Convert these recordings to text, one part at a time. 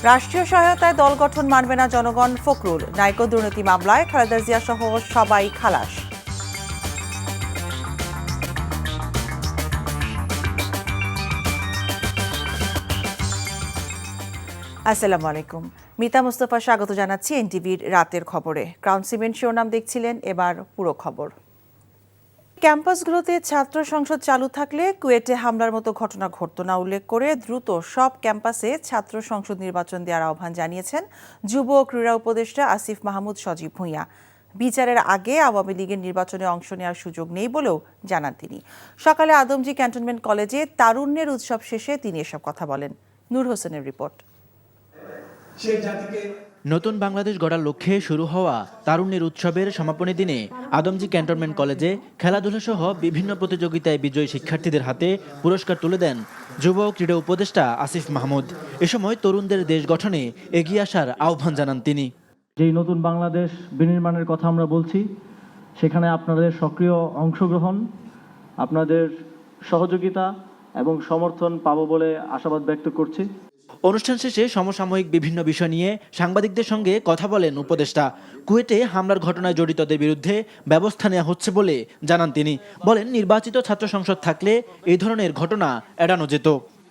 রাষ্ট্রীয় সহায়তায় দল গঠন মানবে না জনগণ, ফখরুল। নাইকো দুর্নীতি মামলায় খালেদা জিয়া সহ সবাই খালাস। আসসালামু আলাইকুম। মিতা মুস্তফা স্বাগত জানাচ্ছি এনটিভির রাতের খবরে। ক্রাউন সিমেন্ট শিরোনাম দেখছিলেন, এবার পুরো খবর। ক্যাম্পাসগুলোতে ছাত্র সংসদ চালু থাকলে কুয়েটে হামলার মতো ঘটনা ঘটত না উল্লেখ করে দ্রুত সব ক্যাম্পাসে ছাত্র সংসদ নির্বাচন দেওয়ার আহ্বান জানিয়েছেন যুব ও ক্রীড়া উপদেষ্টা আসিফ মাহমুদ সজীব ভূঁইয়া। বিচারের আগে আওয়ামী লীগের নির্বাচনে অংশ নেওয়ার সুযোগ নেই বলেও জানান তিনি। সকালে আদমজী ক্যান্টনমেন্ট কলেজে তারুণ্যের উৎসব শেষে তিনি এসব কথা বলেন। নূর হোসেনের রিপোর্ট। নতুন বাংলাদেশ গড়ার লক্ষ্যে শুরু হওয়া তারুণ্যের উৎসবের সমাপনী দিনে আদমজী ক্যান্টনমেন্ট কলেজে খেলাধুলা সহ বিভিন্ন প্রতিযোগিতায় বিজয়ী শিক্ষার্থীদের হাতে পুরস্কার তুলে দেন যুব ও ক্রীড়া উপদেষ্টা আসিফ মাহমুদ। এ সময় তরুণদের দেশ গঠনে এগিয়ে আসার আহ্বান জানান তিনি। যেই নতুন বাংলাদেশ বিনির্মাণের কথা আমরা বলছি, সেখানে আপনাদের সক্রিয় অংশগ্রহণ, আপনাদের সহযোগিতা এবং সমর্থন পাবো বলে আশাবাদ ব্যক্ত করছি। অনুষ্ঠান শেষে সমসাময়িক বিভিন্ন বিষয় নিয়ে সাংবাদিকদের সঙ্গে কথা বলেন উপদেষ্টা। কুয়েটে হামলার ঘটনায় জড়িতদের বিরুদ্ধে ব্যবস্থা নেওয়া হচ্ছে বলে জানান তিনি। বলেন, নির্বাচিত ছাত্র সংসদ থাকলে এই ধরনের ঘটনা এড়ানো যেত।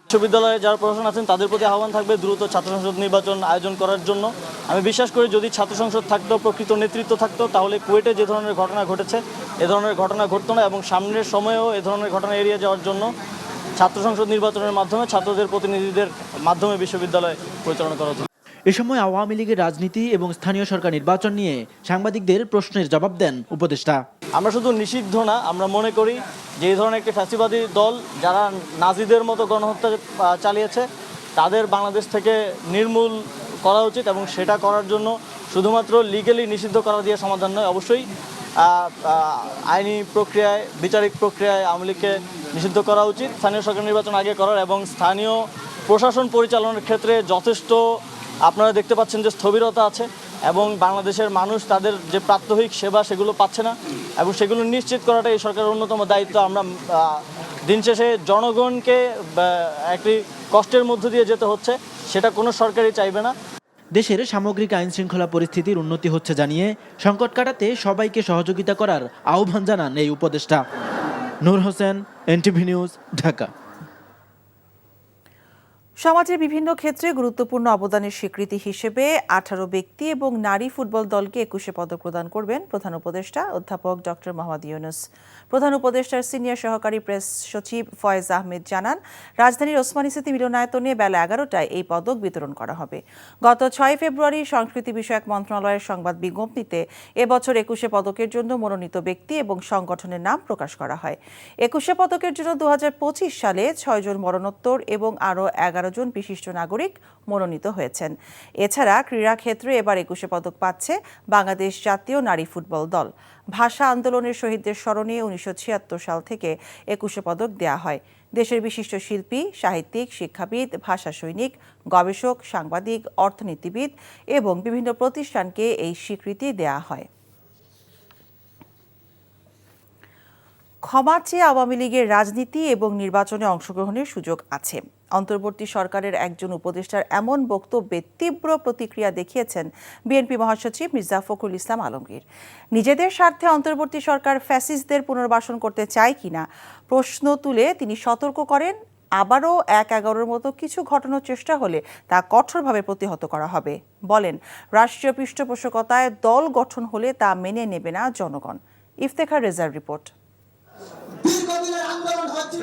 বিশ্ববিদ্যালয়ে যারা প্রশাসন আছেন তাদের প্রতি আহ্বান থাকবে দ্রুত ছাত্র সংসদ নির্বাচন আয়োজন করার জন্য। আমি বিশ্বাস করি যদি ছাত্র সংসদ থাকতো, প্রকৃত নেতৃত্ব থাকতো, তাহলে কুয়েটে যে ধরনের ঘটনা ঘটেছে এ ধরনের ঘটনা ঘটতো না এবং সামনের সময়েও এ ধরনের ঘটনা এড়িয়ে যাওয়ার জন্য ছাত্র সংসদ নির্বাচনের মাধ্যমে ছাত্রদের প্রতিনিধিদের মাধ্যমে বিশ্ববিদ্যালয় পরিচালনা করা উচিত। এ সময় আওয়ামী লীগের রাজনীতি এবং স্থানীয় সরকার নির্বাচন নিয়ে সাংবাদিকদের প্রশ্নের জবাব দেন উপদেষ্টা। আমরা শুধু নিষিদ্ধ না, আমরা মনে করি যে এই ধরনের একটি ফ্যাসিবাদী দল যারা নাজিদের মতো গণহত্যা চালিয়েছে তাদের বাংলাদেশ থেকে নির্মূল করা উচিত এবং সেটা করার জন্য শুধুমাত্র লিগ্যালি নিষিদ্ধ করা দিয়ে সমাধান নয়, অবশ্যই আইনি প্রক্রিয়ায়, বিচারিক প্রক্রিয়ায় আওয়ামী লীগকে নিষিদ্ধ করা উচিত। স্থানীয় সরকার নির্বাচন আগে করার এবং স্থানীয় প্রশাসন পরিচালনার ক্ষেত্রে যথেষ্ট আপনারা দেখতে পাচ্ছেন যে স্থবিরতা আছে এবং বাংলাদেশের মানুষ তাদের যে প্রাত্যহিক সেবা সেগুলো পাচ্ছে না এবং সেগুলো নিশ্চিত করাটা এই সরকারের অন্যতম দায়িত্ব। আমরা দিন শেষে জনগণকে একটি কষ্টের মধ্য দিয়ে যেতে হচ্ছে, সেটা কোনো সরকারই চাইবে না। দেশের সামগ্রিক আইন শৃঙ্খলা পরিস্থিতির উন্নতি হচ্ছে জানিয়ে সংকট কাটাতে সবাইকে সহযোগিতা করার আহ্বান জানান এই উপদেষ্টা। নূর হোসেন, এনটিভি নিউজ, ঢাকা। সমাজের বিভিন্ন ক্ষেত্রে গুরুত্বপূর্ণ অবদানের স্বীকৃতি হিসেবে 18 ব্যক্তি এবং নারী ফুটবল দলকে 21 পদক প্রদান করবেন প্রধান উপদেষ্টা অধ্যাপক ডক্টর মোহাম্মদ ইউনূস। প্রধান উপদেষ্টার সিনিয়র সহকারী প্রেস সচিব ফয়েজ আহমেদ জানান, রাজধানীর ওসমানী স্মৃতি মিলনায়তনে বেলা 11টায় এই পদক বিতরণ করা হবে। গত 6 ফেব্রুয়ারি সংস্কৃতি বিষয়ক মন্ত্রণালয়ের সংবাদ বিজ্ঞপ্তিতে এবছর 21 পদকের জন্য মনোনীত ব্যক্তি এবং সংগঠনের নাম প্রকাশ করা হয়। 21 পদকের জন্য 2025 সালে 6 জন মরণোত্তর এবং আরও 11 জন বিশিষ্ট নাগরিক মনোনীত হয়েছেন। এছাড়া ক্রীড়া ক্ষেত্রে এবার 21 পদক পাচ্ছে বাংলাদেশ জাতীয় নারী ফুটবল দল। ভাষা আন্দোলনের শহীদদের স্মরণে 1976 সাল থেকে 21 পদক দেয়া হয়। দেশের বিশিষ্ট শিল্পী, সাহিত্যিক, শিক্ষাবিদ, ভাষা সৈনিক, গবেষক, সাংবাদিক, অর্থনীতিবিদ এবং বিভিন্ন প্রতিষ্ঠানকে এই স্বীকৃতি দেয়া হয়। ক্ষমা চেয়ে আওয়ামী লীগের রাজনীতি এবং নির্বাচনে অংশগ্রহণের সুযোগ আছে। অন্তর্বর্তী সরকারের একজন উপদেষ্টার এমন বক্তব্যে তীব্র প্রতিক্রিয়া দেখিয়েছেন বিএনপি মহাসচিব মির্জা ফখরুল ইসলাম আলমগীর। নিজেদের স্বার্থে অন্তর্বর্তী সরকার ফ্যাসিস্টদের পুনর্বাসন করতে চায় কিনা প্রশ্ন তুলে তিনি সতর্ক করেন, আবারও 1/11 মতো কিছু ঘটানোর চেষ্টা হলে তা কঠোরভাবে প্রতিহত করা হবে। বলেন, রাষ্ট্রীয় পৃষ্ঠপোষকতায় দল গঠন হলে তা মেনে নেবে না জনগণ। ইফতেখার রেজার রিপোর্ট।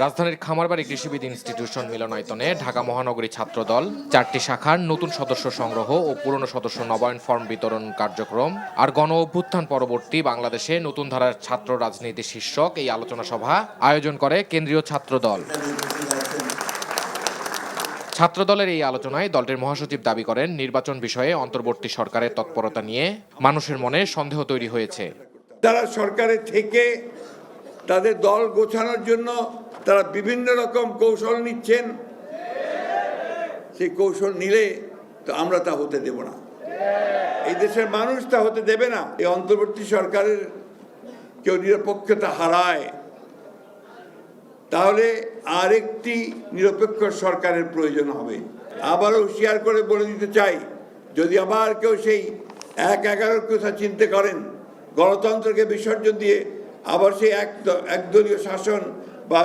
রাজধানীর খামারবাড়ি কৃষিবিদ ইনস্টিটিউশন মিলনায়তনে ঢাকা মহানগরী ছাত্রদল 4টি শাখার নতুন সদস্য সংগ্রহ ও পুরনো সদস্য নবায়ন ফর্ম বিতরণ কার্যক্রম আর গণ অভ্যুত্থান পরবর্তী বাংলাদেশে নতুন ধারার ছাত্র রাজনীতি শীর্ষক এই আলোচনা সভা আয়োজন করে কেন্দ্রীয় ছাত্রদল। ছাত্রদলের এই আলোচনায় দলটির মহাসচিব দাবি করেন, নির্বাচন বিষয়ে অন্তর্বর্তী সরকারের তৎপরতা নিয়ে মানুষের মনে সন্দেহ তৈরি হয়েছে। তারা সরকারে থেকে তাদের দল গোছানোর জন্য তারা বিভিন্ন রকম কৌশল নিচ্ছেন। সেই কৌশল নিলে তো আমরা তা হতে দেব না, এই দেশের মানুষ তা হতে দেবে না। এই অন্তর্বর্তী সরকারের কেউ নিরপেক্ষতা হারায়, তাহলে আরেকটি নিরপেক্ষ সরকারের প্রয়োজন হবে। আবারও হুঁশিয়ার করে বলে দিতে চাই, যদি আবার কেউ সেই 1/11 কথা চিন্তা করেন, গণতন্ত্রকে বিসর্জন দিয়ে আবার সেই একদলীয় শাসন বা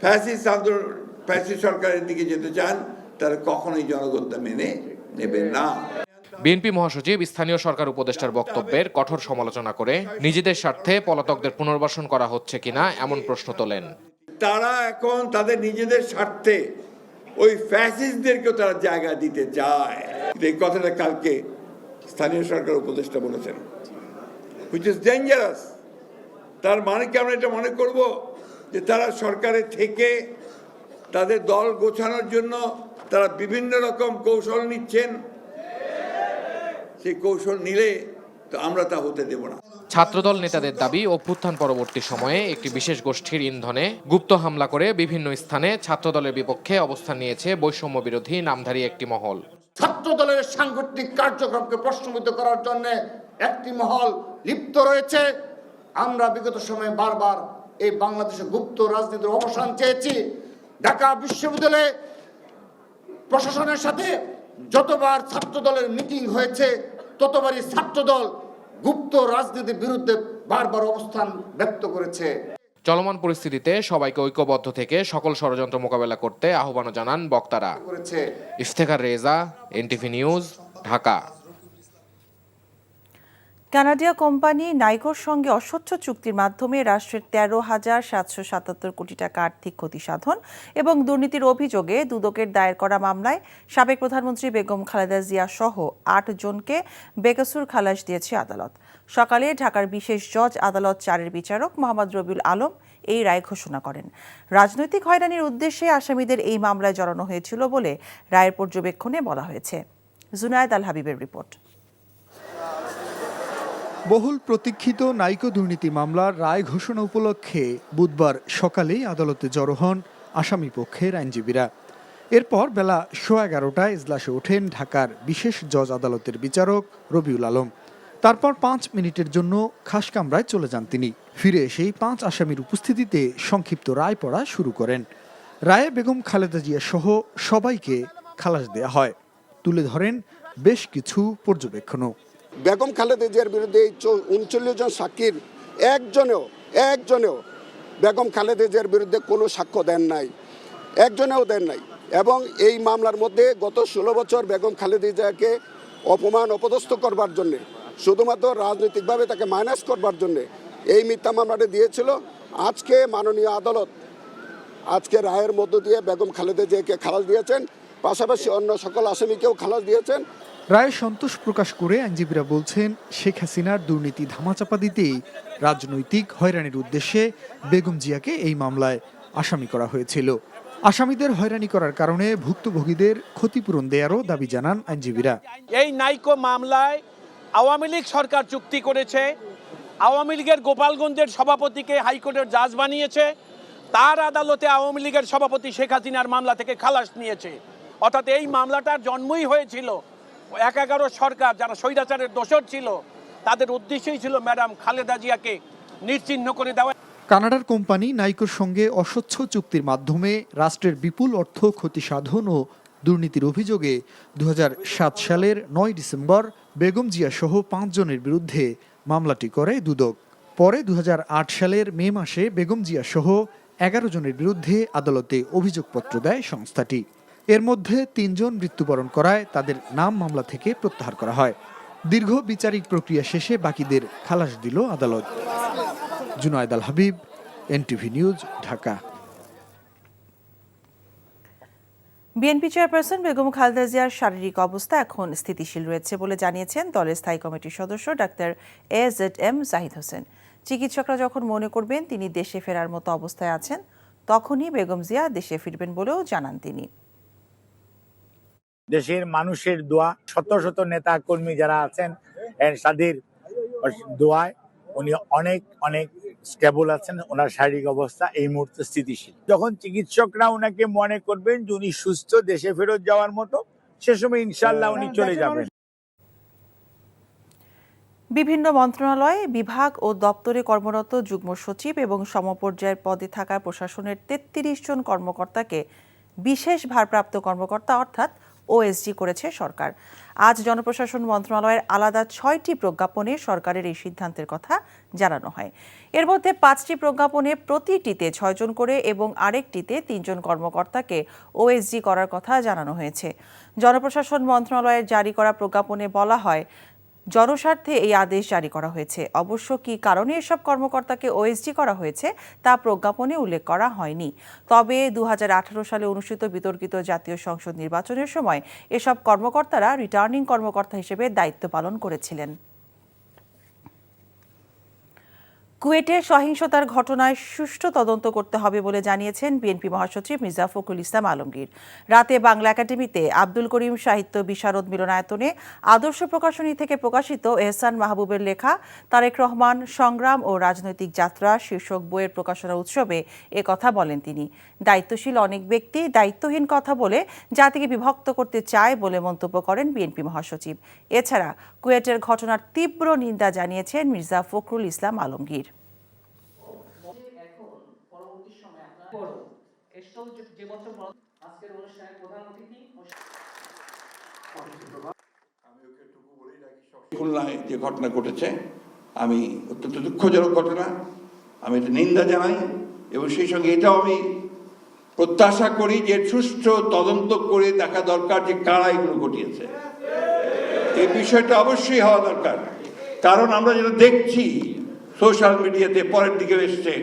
ফ্যাসিস্ট আন্দোলন, ফ্যাসিস্ট সরকারের দিকে যেতে চান, তারা কখনোই জনগণ তা মেনে নেবেন না। বিএনপি মহাসচিব স্থানীয় সরকার উপদেষ্টার বক্তব্যের কঠোর সমালোচনা করে নিজেদের স্বার্থে পলাতকদের পুনর্বাসন করা হচ্ছে কিনা এমন প্রশ্ন তোলেন। তারা এখন তাদের নিজেদের স্বার্থে ওই ফ্যাসিস্টদেরকেও তারা জায়গা দিতে চায়। এই কথাটা কালকে স্থানীয় সরকার উপদেষ্টা বলেছেন, which is dangerous। তার মানে কি আমরা এটা মনে করব যে তারা সরকারে থেকে তাদের দল গোছানোর জন্য তারা বিভিন্ন রকম কৌশল নিচ্ছেন? সেই কৌশল নিলে তো আমরা তা হতে দেব না। ছাত্রদল নেতাদের দাবি, অভ্যুত্থান পরবর্তী সময়ে একটি বিশেষ গোষ্ঠীর ইন্ধনে গুপ্ত হামলা করে বিভিন্ন স্থানে ছাত্রদলের বিপক্ষে অবস্থান নিয়েছে বৈষম্য বিরোধী নামধারী একটি মহল। ছাত্রদলের সাংগঠনিক কার্যক্রমকে প্রশ্নবিদ্ধ করার জন্য একটি মহল লিপ্ত রয়েছে। আমরা বিগত সময়ে বারবার এই বাংলাদেশে গুপ্ত রাজনীতির অবসান চেয়েছি। ঢাকা বিশ্ববিদ্যালয়ে প্রশাসনের সাথে যতবার ছাত্রদলের মিটিং হয়েছে, ততবারই ছাত্রদল গুপ্ত রাজনীতির বিরুদ্ধে বারবার অবস্থান ব্যক্ত করেছে। চলমান পরিস্থিতিতে সবাইকে ঐক্যবদ্ধ থেকে সকল ষড়যন্ত্র মোকাবেলা করতে আহ্বান জানান বক্তারা। Iftekhar Reza, NTV news, Dhaka. Canadian company নাইকোর সঙ্গে অস্বচ্ছ চুক্তির মাধ্যমে রাষ্ট্রের 13,777 কোটি টাকা আর্থিক ক্ষতি সাধন এবং দুর্নীতির অভিযোগে দুদকের দায়ের করা মামলায় সাবেক প্রধানমন্ত্রী বেগম খালেদা জিয়া সহ 8 জনকে বেকসুর খালাস দিয়েছে আদালত। সকালে ঢাকার বিশেষ জজ আদালত 4-এর বিচারক মোহাম্মদ রবিউল আলম এই রায় ঘোষণা করেন। রাজনৈতিক হয়রানির উদ্দেশ্যে আসামিদের এই মামলায় জড়ানো হয়েছিল বলে রায়ের পর্যবেক্ষণে বলা হয়েছে। জুনায়েদ আল হাবিবের রিপোর্ট। বহুল প্রতীক্ষিত নাইকো দুর্নীতি মামলার রায় ঘোষণা উপলক্ষে বুধবার সকালেই আদালতে জড়ো হন আসামি পক্ষের আইনজীবীরা। এরপর বেলা 11:15টায় ইজলাসে ওঠেন ঢাকার বিশেষ জজ আদালতের বিচারক রবিউল আলম। তারপর 5 মিনিটের জন্য খাস কামরায় চলে যান তিনি। ফিরে এসেই 5 আসামির উপস্থিতিতে সংক্ষিপ্ত রায় পড়া শুরু করেন। রায়ে বেগম খালেদা জিয়া সহ সবাইকে খালাস দেয়া হয়। তুলে ধরেন বেশ কিছু পর্যবেক্ষণও। বেগম খালেদা জিয়ার বিরুদ্ধে 39 জন সাক্ষীর একজনেও বেগম খালেদা জিয়ার বিরুদ্ধে কোনো সাক্ষ্য দেন নাই, একজনেও দেন নাই। এবং এই মামলার মধ্যে গত 16 বছর বেগম খালেদা জিয়াকে অপমান অপদস্থ করবার জন্যে, শুধুমাত্র রাজনৈতিকভাবে তাকে মাইনাস করবার জন্যে এই মিথ্যা মামলাটা দিয়েছিল। আজকে মাননীয় আদালত আজকে রায়ের মধ্য দিয়ে বেগম খালেদা জিয়াকে খালাস দিয়েছেন, পাশাপাশি অন্য সকল আসামিকেও খালাস দিয়েছেন। রায়ে সন্তোষ প্রকাশ করে আইনজীবীরা বলছেন, শেখ হাসিনার দুর্নীতি ধামাচাপা দিতেই রাজনৈতিক হয়রানির উদ্দেশ্যে বেগম জিয়াকে এই মামলায় আসামি করা হয়েছিল। আসামিদের হয়রানি করার কারণে ভুক্তভোগীদের ক্ষতিপূরণ দেয়ারও দাবি জানান আইনজীবীরা। এই নাইকো মামলায় আওয়ামী লীগ সরকার চুক্তি করেছে, আওয়ামী লীগের গোপালগঞ্জের সভাপতিকে হাইকোর্টের জাজ বানিয়েছে, তার আদালতে আওয়ামী লীগের সভাপতি শেখ হাসিনার মামলা থেকে খালাস নিয়েছে। অর্থাৎ এই মামলাটার জন্মই হয়েছিল 11 সরকার যারা স্বৈরাচারের দোষর ছিল, তাদের উদ্দেশ্যই ছিল ম্যাডাম খালেদা জিয়াকে নিশ্চিহ্ন করে দেওয়া। কানাডার কোম্পানি নাইকোর সঙ্গে অস্বচ্ছ চুক্তির মাধ্যমে রাষ্ট্রের বিপুল অর্থ ক্ষতি সাধন ও দুর্নীতির অভিযোগে 2007 সালের 9 ডিসেম্বর বেগম জিয়া সহ 5 জনের বিরুদ্ধে মামলাটি করে দুদক। পরে 2008 সালের মে মাসে বেগম জিয়া সহ 11 জনের বিরুদ্ধে আদালতে অভিযোগপত্র দেয় সংস্থাটি। এর মধ্যে 3 জন মৃত্যুবরণ করায় তাদের নাম মামলা থেকে প্রত্যাহার করা হয়। দীর্ঘ বিচারিক প্রক্রিয়া শেষে বাকিদের খালাস দিল আদালত। Junayed Al Habib, NTV news, Dhaka. BNP chairperson Begum Khaleda জিয়ার শারীরিক অবস্থা এখন স্থিতিশীল রয়েছে বলে জানিয়েছেন দলের স্থায়ী কমিটির সদস্য ডাক্তার AZM জাহিদ হোসেন। চিকিৎসকরা যখন মনে করবেন তিনি দেশে ফেরার মতো অবস্থায় আছেন, তখনই বেগম জিয়া দেশে ফিরবেন বলেও জানান তিনি। দেশের মানুষের দোয়া, শত শত নেতা কর্মী যারা আছেন তাদের দোয়ায় উনি অনেক অনেক স্টেবল আছেন। ওনার শারীরিক অবস্থা এই মুহূর্তে স্থিতিশীল। যখন চিকিৎসকরা ওনাকে মনে করবেন যে উনি সুস্থ, দেশে ফেরত যাওয়ার মতো, সে সময় ইনশাআল্লাহ উনি চলে যাবেন। বিভিন্ন মন্ত্রণালয়, বিভাগ ও দপ্তরে কর্মরত যুগ্ম সচিব এবং সমপর্যায়ের পদে থাকা প্রশাসনের ৩৩ জন কর্মকর্তাকে বিশেষ ভারপ্রাপ্ত কর্মকর্তা অর্থাৎ ওএসডি করেছে সরকার। আজ জনপ্রশাসন মন্ত্রণালয়ের আলাদা ৬টি প্রজ্ঞাপনে সরকারের এই সিদ্ধান্তের কথা জানানো হয়। এর মধ্যে ৫টি প্রজ্ঞাপনে প্রতিটিতে ৬ জন করে এবং আরেকটিতে ৩ জন কর্মকর্তাকে ওএসডি করার কথা জানানো হয়েছে। জনপ্রশাসন মন্ত্রণালয়ের জারি করা প্রজ্ঞাপনে বলা হয়, জনস্বার্থে এই আদেশ জারি করা হয়েছে। অবশ্য কী কারণে এসব কর্মকর্তাকে ওএসডি করা হয়েছে তা প্রজ্ঞাপনে উল্লেখ করা হয়নি। তবে ২০১৮ সালে অনুষ্ঠিত বিতর্কিত জাতীয় সংসদ নির্বাচনের সময় এসব কর্মকর্তারা রিটার্নিং কর্মকর্তা হিসেবে দায়িত্ব পালন করেছিলেন। কুয়েটে সহিংসতার ঘটনায় সুষ্ঠু তদন্ত করতে হবে বলে জানিয়েছেন বিএনপি মহাসচিব মির্জা ফখরুল ইসলাম আলমগীর। রাতে বাংলা একাডেমিতে আব্দুল করিম সাহিত্য বিশারদ মিলনায়তনে আদর্শ প্রকাশনী থেকে প্রকাশিত এহসান মাহবুবের লেখা তারেক রহমান সংগ্রাম ও রাজনৈতিক যাত্রা শীর্ষক বইয়ের প্রকাশনা উৎসবে কথা বলেন তিনি। দায়িত্বশীল অনেক ব্যক্তি দায়িত্বহীন কথা বলে জাতিকে বিভক্ত করতে চায় বলে মন্তব্য করেন বিএনপি মহাসচিব। এছাড়া কুয়েটের ঘটনার তীব্র নিন্দা জানিয়েছেন মির্জা ফখরুল ইসলাম আলমগীর। খুলনায় যে ঘটনা ঘটেছে আমি অত্যন্ত দুঃখজনক ঘটনা, আমি এটা নিন্দা জানাই এবং সেই সঙ্গে এটাও আমি প্রত্যাশা করি যে সুষ্ঠু তদন্ত করে দেখা দরকার যে কারা এগুলো ঘটিয়েছে। এই বিষয়টা অবশ্যই হওয়া দরকার, কারণ আমরা যেটা দেখছি সোশ্যাল মিডিয়াতে পরের দিকে এসছে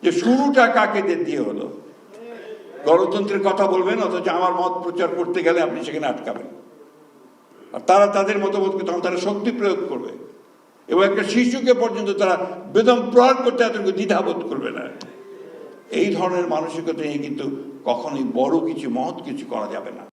যে শুরুটা কাকে দিয়ে হলো। গণতন্ত্রের কথা বলবেন অথচ আমার মত প্রচার করতে গেলে আপনি সেখানে আটকাবেন, আর তারা তাদের মতামতকে তখন তারা শক্তি প্রয়োগ করবে এবং একটা শিশুকে পর্যন্ত তারা বেদম প্রহার করতে এতটুকু দ্বিধাবোধ করবে না। এই ধরনের মানসিকতা নিয়ে কিন্তু কখনোই বড় কিছু মহৎ কিছু করা যাবে না।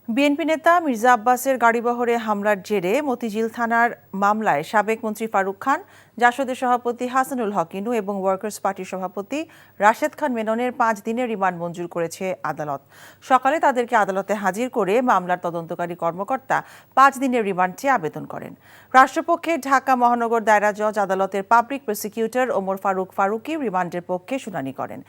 বিএনপি নেতা মির্জা আব্বাসের গাড়িবহরে হামলার জেরে মতিঝিল থানার মামলায় সাবেক মন্ত্রী ফারুক খান, জাসদের সভাপতি হাসানুল হক ইনু এবং ওয়ার্কার্স পার্টির সভাপতি রাশেদ খান মেননের ৫ দিনের রিমান্ড মঞ্জুর করেছে আদালত। সকালে তাদেরকে আদালতে হাজির করে মামলার তদন্তকারী কর্মকর্তা ৫ দিনের রিমান্ড চেয়ে আবেদন করেন। রাষ্ট্রপক্ষে ঢাকা মহানগর দায়রা জজ আদালতের পাবলিক প্রসিকিউটর ওমর ফারুকী রিমান্ডের পক্ষে শুনানি করেন।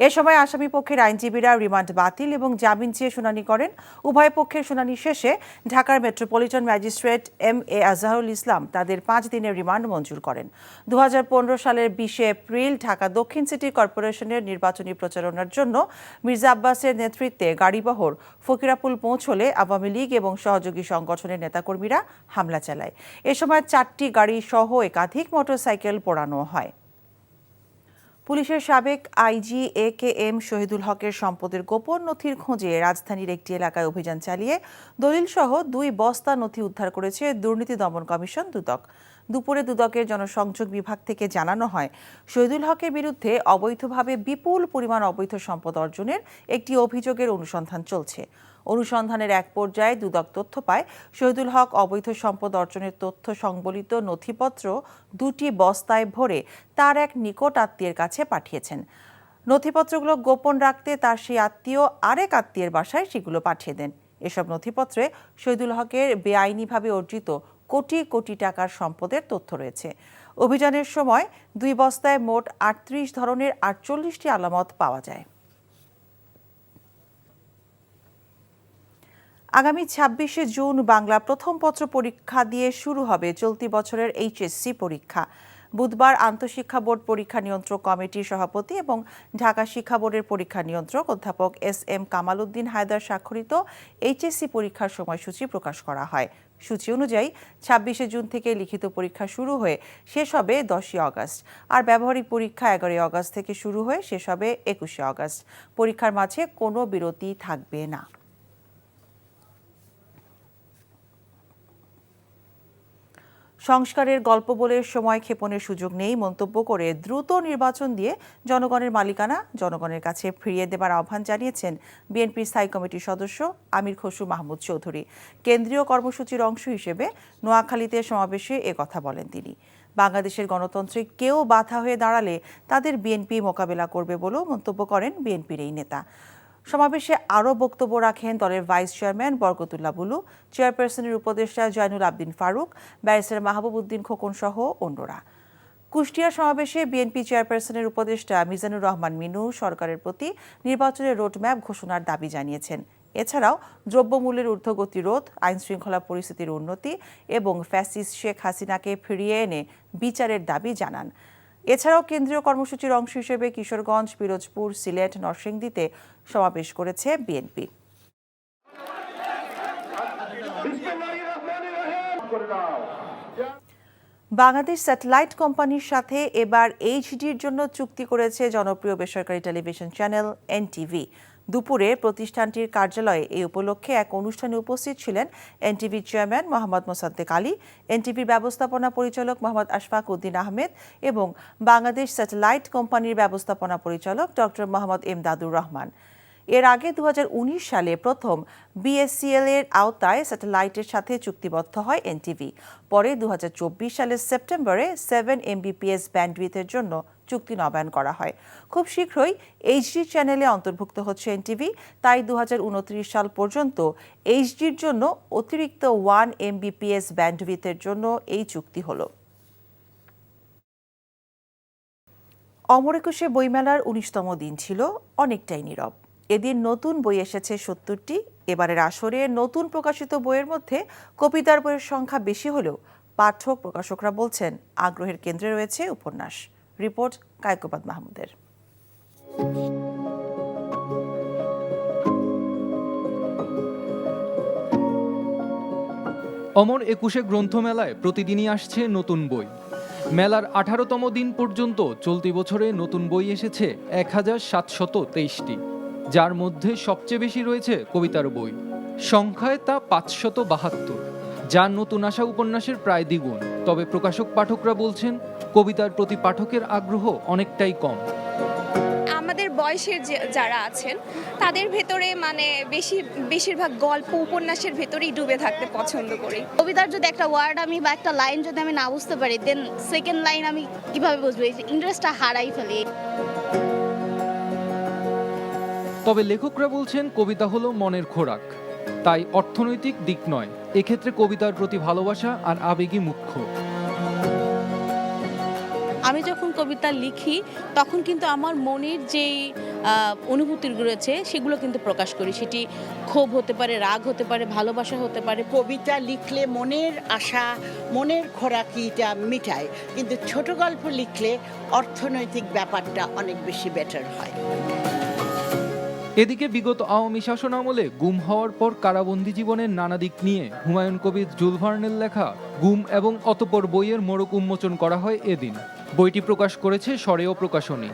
এ সময় আসামি পক্ষের আইনজীবীরা রিমান্ড বাতিল এবং জামিন চেয়ে শুনানি করেন। উভয় পক্ষের শুনানি শেষে ঢাকার metropolitan magistrate M A. Azharul Islam তাদের ৫ দিনের রিমান্ড মঞ্জুর করেন। ২০১৫ সালের ২০ এপ্রিল ঢাকা দক্ষিণ সিটি কর্পোরেশনের নির্বাচনী প্রচারণার জন্য মির্জা আব্বাসের নেতৃত্বে গাড়িবহর ফকিরাপুল পৌঁছলে আওয়ামী লীগ এবং সহযোগী সংগঠনের নেতাকর্মীরা হামলা চালায়। এ সময় ৪টি গাড়ি সহ একাধিক মোটরসাইকেল পোড়ানো হয়। পুলিশের সাবেক আইজি এ.কে.এম. শহীদুল হকের সম্পদের গোপন নথির খোঁজে রাজধানীর একটি এলাকায় অভিযান চালিয়ে দলিলসহ ২ বস্তা নথি উদ্ধার করেছে দুর্নীতি দমন কমিশন দুদক। দুপুরে দুদকের জনসংযোগ বিভাগ থেকে জানানো হয়, শহীদুল হকের বিরুদ্ধে অবৈধভাবে বিপুল পরিমাণ অবৈধ সম্পদ অর্জনের একটি অভিযোগের অনুসন্ধান চলছে। অনুসন্ধানের এক পর্যায়ে দুদক তথ্য পায়, শহীদুল হক অবৈধ সম্পদ অর্জনের তথ্য সংবলিত নথিপত্র ২টি বস্তায় ভরে তার এক নিকট আত্মীয়ের কাছে পাঠিয়েছেন। নথিপত্রগুলো গোপন রাখতে তার সেই আত্মীয় আরেক আত্মীয়ের বাসায় সেগুলো পাঠিয়ে দেন। এসব নথিপত্রে শহীদুল হকের বেআইনিভাবে অর্জিত কোটি কোটি টাকার সম্পদের তথ্য রয়েছে। অভিযানের সময় ২ বস্তায় মোট ৩৮ ধরনের ৪৮টি আলামত পাওয়া যায়। আগামী ২৬শে জুন বাংলা প্রথম পত্র পরীক্ষা দিয়ে শুরু হবে চলতি বছরের এইচএসসি পরীক্ষা। বুধবার আন্তঃশিক্ষা বোর্ড পরীক্ষা নিয়ন্ত্রক কমিটির সভাপতি এবং ঢাকা শিক্ষা বোর্ডের পরীক্ষা নিয়ন্ত্রক অধ্যাপক এস.এম. কামাল উদ্দিন হায়দার স্বাক্ষরিত এইচএসসি পরীক্ষার সময়সূচি প্রকাশ করা হয়। সূচি অনুযায়ী ২৬শে জুন থেকে লিখিত পরীক্ষা শুরু হয়ে শেষ হবে ১০ই অগাস্ট, আর ব্যবহারিক পরীক্ষা ১১ই অগাস্ট থেকে শুরু হয়ে শেষ হবে ২১শে অগাস্ট। পরীক্ষার মাঝে কোনো বিরতি থাকবে না। সংস্কারের গল্প বলে সময় ক্ষেপণের সুযোগ নেই মন্তব্য করে দ্রুত নির্বাচন দিয়ে জনগণের মালিকানা জনগণের কাছে ফিরিয়ে দেবার আহ্বান জানিয়েছেন বিএনপির স্থায়ী কমিটির সদস্য আমির খসরু মাহমুদ চৌধুরী। কেন্দ্রীয় কর্মসূচির অংশ হিসেবে নোয়াখালীতে সমাবেশে কথা বলেন তিনি। বাংলাদেশের গণতন্ত্রে কেউ বাধা হয়ে দাঁড়ালে তাদের বিএনপি মোকাবেলা করবে বলেও মন্তব্য করেন বিএনপির এই নেতা। সমাবেশে আরও বক্তব্য রাখেন দলের ভাইস চেয়ারম্যান বরকতুল্লাহ বুলু, চেয়ারপারসনের উপদেষ্টা জয়নুল আবদিন ফারুক, ব্যারিস্টার মাহবুব উদ্দিন খোকন সহ অন্যরা। কুষ্টিয়ার সমাবেশে বিএনপি চেয়ারপারসনের উপদেষ্টা মিজানুর রহমান মিনু সরকারের প্রতি নির্বাচনের রোডম্যাপ ঘোষণার দাবি জানিয়েছেন। এছাড়াও দ্রব্যমূল্যের ঊর্ধ্বগতি রোধ, আইনশৃঙ্খলা পরিস্থিতির উন্নতি এবং ফ্যাসিস্ট শেখ হাসিনাকে ফিরিয়ে এনে বিচারের দাবি জানান। এছাড়াও কেন্দ্রীয় কর্মসূচির অংশ হিসেবে কিশোরগঞ্জ, পিরোজপুর, সিলেট, নরসিংদীতে সমাবেশ করেছে বিএনপি। বাংলাদেশ স্যাটেলাইট কোম্পানির সাথে এবার এইচডির জন্য চুক্তি করেছে জনপ্রিয় বেসরকারি টেলিভিশন চ্যানেল এনটিভি। দুপুরে প্রতিষ্ঠানটির কার্যালয়ে এই উপলক্ষে এক অনুষ্ঠানে উপস্থিত ছিলেন এনটিভির চেয়ারম্যান মোহাম্মদ মোসাদ্দেক আলী, এনটিভির ব্যবস্থাপনা পরিচালক মোহাম্মদ আশফাক উদ্দিন আহমেদ এবং বাংলাদেশ স্যাটেলাইট কোম্পানির ব্যবস্থাপনা পরিচালক ডক্টর মোহাম্মদ এমদাদুর রহমান। এর আগে 2019 সালে প্রথম বিএসসিএল এর আওতায় স্যাটেলাইটের সাথে চুক্তিবদ্ধ হয় এনটিভি। পরে 2024 সালের সেপ্টেম্বরে 7 Mbps ব্যান্ডউইথের জন্য চুক্তি নবায়ন করা হয়। খুব শীঘ্রই এইচডি চ্যানেলে অন্তর্ভুক্ত হচ্ছে এনটিভি, তাই 2029 সাল পর্যন্ত এইচডির জন্য অতিরিক্ত 1 Mbps ব্যান্ডউইথের জন্য এই চুক্তি হলো। অমর একুশে বইমেলার 19তম দিন ছিল অনেকটাই নীরব। এদিন নতুন বই এসেছে 70টি। এবারের আসরে নতুন প্রকাশিত বইয়ের মধ্যে কবিতার বইয়ের সংখ্যা বেশি হলেও পাঠক প্রকাশকরা বলছেন আগ্রহের কেন্দ্রে রয়েছে উপন্যাস। রিপোর্ট কায়কোবাদ মাহমুদের। অমর একুশে গ্রন্থমেলায় প্রতিদিনই আসছে নতুন বই। মেলার 18তম দিন পর্যন্ত চলতি বছরে নতুন বই এসেছে 1723টি, যার মধ্যে সবচেয়ে বেশি রয়েছে কবিতার বই। সংখ্যায় তা 572, যা নতুন আসা উপন্যাসের প্রায় দ্বিগুণ। তবে প্রকাশক পাঠকরা বলছেন কবিতার প্রতি পাঠকের আগ্রহ অনেকটাই কম। আমাদের বয়সের যারা আছেন তাদের ভেতরে বেশিরভাগ গল্প উপন্যাসের ভেতরেই ডুবে থাকতে পছন্দ করি। কবিতার যদি একটা ওয়ার্ড আমি বা একটা লাইন যদি আমি না বুঝতে পারি, দেন সেকেন্ড লাইন আমি কিভাবে বুঝবো? এই ইন্টারেস্টটা হারাই ফেলি। তবে লেখকরা বলছেন কবিতা হলো মনের খোরাক, তাই অর্থনৈতিক দিক নয়। এক্ষেত্রে কবিতার প্রতি ভালোবাসা আর আবেগই মুখ্য। আমি যখন কবিতা লিখি তখন কিন্তু আমার মনের যেই অনুভূতি রয়েছে সেগুলো কিন্তু প্রকাশ করি। সেটি ক্ষোভ হতে পারে, রাগ হতে পারে, ভালোবাসা হতে পারে। কবিতা লিখলে মনের আশা, মনের খোরাকিটা মিটায়, কিন্তু ছোট গল্প লিখলে অর্থনৈতিক ব্যাপারটা অনেক বেশি বেটার হয়। এদিকে বিগত আওয়ামী শাসনামলে গুম হওয়ার পর কারাবন্দী জীবনের নানা দিক নিয়ে হুমায়ুন কবির জুল ভার্নের লেখা গুম এবং অতঃপর বইয়ের মোড়ক উন্মোচন করা হয় এদিন। বইটি প্রকাশ করেছে সরেও প্রকাশনী।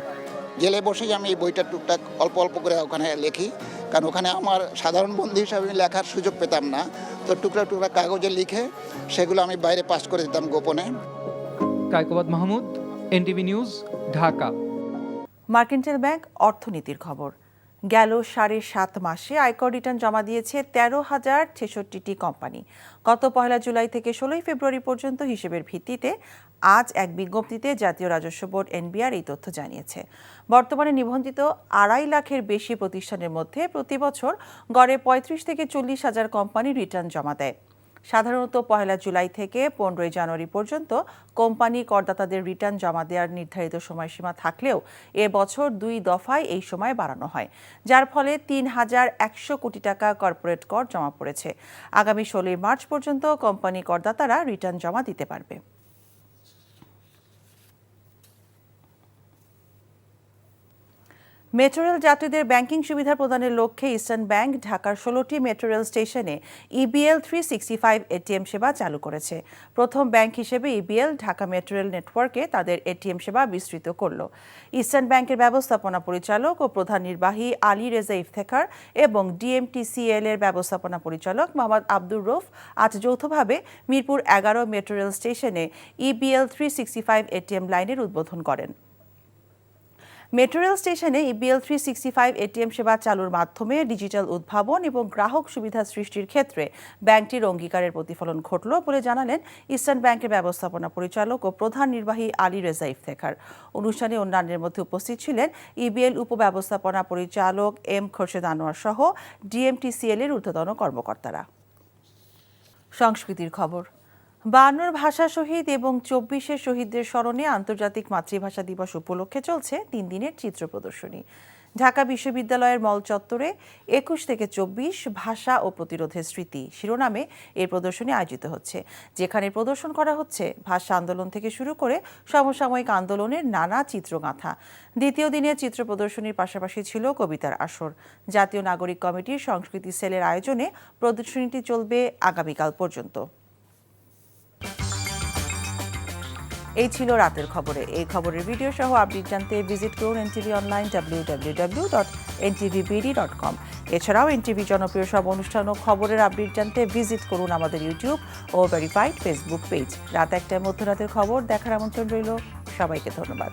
জেলে বসেই আমি এই বইটা টুকটাক অল্প অল্প করে ওখানে লিখি, কারণ ওখানে আমার সাধারণ বন্দী হিসাবে লেখার সুযোগ পেতাম না। তো টুকরা টুকরা কাগজে লিখে সেগুলো আমি বাইরে পাস করে দিতাম গোপনে। Kaikobad Mahmud, NTV news, Dhaka. Mercantile Bank অর্থনীতির খবর। গেল 7.5 মাসে আয়কর রিটার্ন জমা দিয়েছে 13,066টি কোম্পানি। গত 1 জুলাই থেকে 16 ফেব্রুয়ারি পর্যন্ত হিসেবের ভিত্তিতে আজ এক বিজ্ঞপ্তিতে জাতীয় রাজস্ব বোর্ড এনবিআর এই তথ্য জানিয়েছে। বর্তমানে নিবন্ধিত 2.5 লাখের বেশি প্রতিষ্ঠানের মধ্যে প্রতি বছর গড়ে 35 থেকে 40 হাজার কোম্পানি রিটার্ন জমা দেয়। সাধারণত 1 জুলাই থেকে 15 জানুয়ারি পর্যন্ত কোম্পানি করদাতাদের রিটার্ন জমা দেওয়ার নির্ধারিত সময়সীমা থাকলেও এবছর 2 দফায় এই সময় বাড়ানো হয়, যার ফলে 3,100 কোটি টাকা কর্পোরেট কর জমা পড়েছে। আগামী 16 মার্চ পর্যন্ত কোম্পানি করদাতারা রিটার্ন জমা দিতে পারবে। মেট্রো রেল যাত্রীদের ব্যাংকিং সুবিধা প্রদানের লক্ষ্যে ইস্টার্ন ব্যাংক ঢাকার 16টি মেট্রো রেল স্টেশনে EBL 365 এটিএম সেবা চালু করেছে। প্রথম ব্যাংক হিসেবে EBL ঢাকা মেট্রো রেল নেটওয়ার্কে তাদের এটিএম সেবা বিস্তৃত করল। ইস্টার্ন ব্যাংকের ব্যবস্থাপনা পরিচালক ও প্রধান নির্বাহী আলী রেজা ইফতেখার এবং DMTCL এর ব্যবস্থাপনা পরিচালক মোহাম্মদ আব্দুর রউফ আজ যৌথভাবে মিরপুর 11 মেট্রো রেল স্টেশনে EBL 365 এটিএম লাইনের উদ্বোধন করেন। মেট্রো রেল স্টেশনে EBL 365 এটিএম সেবা চালুর মাধ্যমে ডিজিটাল উদ্ভাবন এবং গ্রাহক সুবিধা সৃষ্টির ক্ষেত্রে ব্যাংকটির অঙ্গীকারের প্রতিফলন ঘটল বলে জানালেন ইস্টার্ন ব্যাংকের ব্যবস্থাপনা পরিচালক ও প্রধান নির্বাহী আলী রেজা ইফতেখার। অনুষ্ঠানে অন্যান্যের মধ্যে উপস্থিত ছিলেন EBL উপব্যবস্থাপনা পরিচালক M খোরশেদ আনোয়ার সহ DMTCL এর ঊর্ধ্বতন কর্মকর্তারা। সংস্কৃতির খবর। 52 ভাষা শহীদ এবং 24 শহীদদের স্মরণে আন্তর্জাতিক মাতৃভাষা দিবস উপলক্ষে চলছে 3 দিনের চিত্র প্রদর্শনী। ঢাকা বিশ্ববিদ্যালয়ের মল চত্বরে 21 থেকে 24 ভাষা ও প্রতিরোধের স্মৃতি শিরোনামে এই প্রদর্শনী আয়োজিত হচ্ছে, যেখানে প্রদর্শন করা হচ্ছে ভাষা আন্দোলন থেকে শুরু করে সমসাময়িক আন্দোলনের নানা চিত্রগাথা। দ্বিতীয় দিনের চিত্র প্রদর্শনীর পাশাপাশি ছিল কবিতার আসর। জাতীয় নাগরিক কমিটির সংস্কৃতি সেলের আয়োজনে প্রদর্শনীটি চলবে আগামীকাল পর্যন্ত। এই ছিল রাতের খবরে। এই খবরের ভিডিও সহ আপডেট জানতে ভিজিট করুন NTV অনলাইন www.ntvbd.com। এছাড়াও NTV জনপ্রিয় সব অনুষ্ঠান ও খবরের আপডেট জানতে ভিজিট করুন আমাদের ইউটিউব ও ভেরিফাইড ফেসবুক পেজ। রাত 1টায় মধ্যরাতের খবর দেখার আমন্ত্রণ রইল। সবাইকে ধন্যবাদ।